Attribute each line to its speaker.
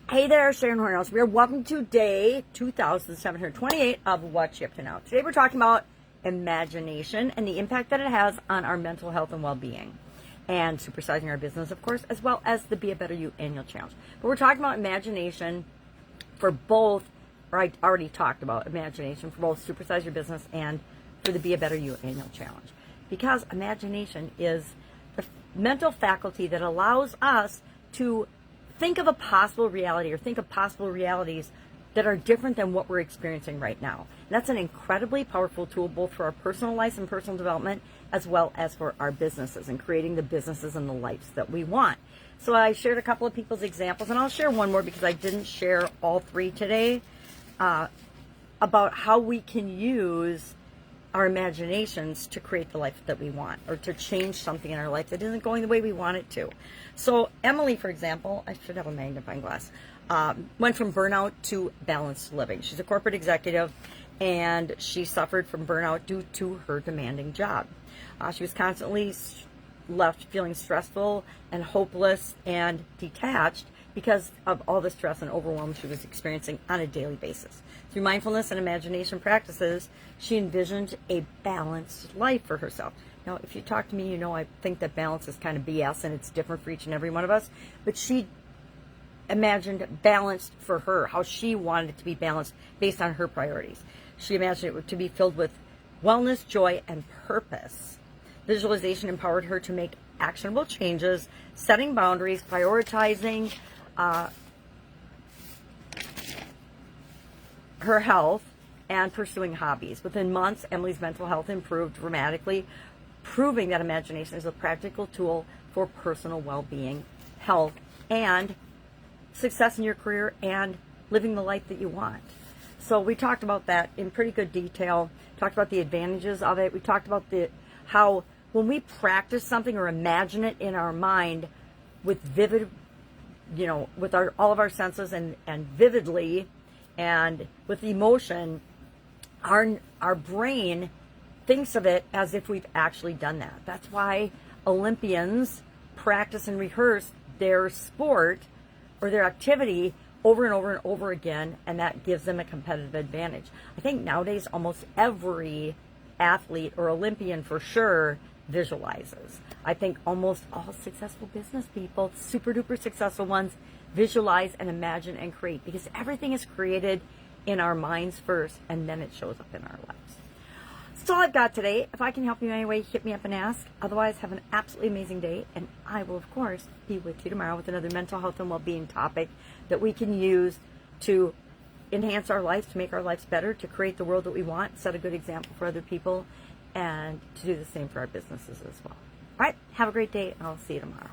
Speaker 1: Hey there, Sharon Horne-Ellstrom here. Welcome to day 2728 of What You Have to Know. Today we're talking about imagination and the impact that it has on our mental health and well-being. And supersizing our business, of course, as well as the Be a Better You annual challenge. But we're talking about imagination for both, or I already talked about imagination for both Supersize Your Business and for the Be a Better You annual challenge. Because imagination is the mental faculty that allows us to think of a possible reality or think of possible realities that are different than what we're experiencing right now. And that's an incredibly powerful tool both for our personal lives and personal development as well as for our businesses and creating the businesses and the lives that we want. So I shared a couple of people's examples, and I'll share one more because I didn't share all three today, about how we can use our imaginations to create the life that we want or to change something in our life that isn't going the way we want it to. So Emily, for example, I should have a magnifying glass, went from burnout to balanced living. She's a corporate executive and she suffered from burnout due to her demanding job. She was constantly left feeling stressful and hopeless and detached because of all the stress and overwhelm she was experiencing on a daily basis. Through mindfulness and imagination practices, she envisioned a balanced life for herself. Now, if you talk to me, you know I think that balance is kind of BS and it's different for each and every one of us, but she imagined balanced for her, how she wanted it to be balanced based on her priorities. She imagined it to be filled with wellness, joy, and purpose. Visualization empowered her to make actionable changes, setting boundaries, prioritizing her health, and pursuing hobbies. Within months, Emily's mental health improved dramatically, proving that imagination is a practical tool for personal well-being, health, and success in your career and living the life that you want. So we talked about that in pretty good detail, talked about the advantages of it. We talked about how when we practice something or imagine it in our mind with vivid, with all of our senses and vividly and with emotion, our brain thinks of it as if we've actually done that. That's why Olympians practice and rehearse their sport or their activity over and over and over again, and that gives them a competitive advantage. I think nowadays almost every athlete or Olympian for sure visualizes. I think almost all successful business people, super duper successful ones, visualize and imagine and create, because everything is created in our minds first and then it shows up in our lives. That's all I've got today. If I can help you in any way, hit me up and ask. Otherwise, have an absolutely amazing day, and I will of course be with you tomorrow with another mental health and well-being topic that we can use to enhance our lives, to make our lives better, to create the world that we want, set a good example for other people, and to do the same for our businesses as well. All right, have a great day, and I'll see you tomorrow.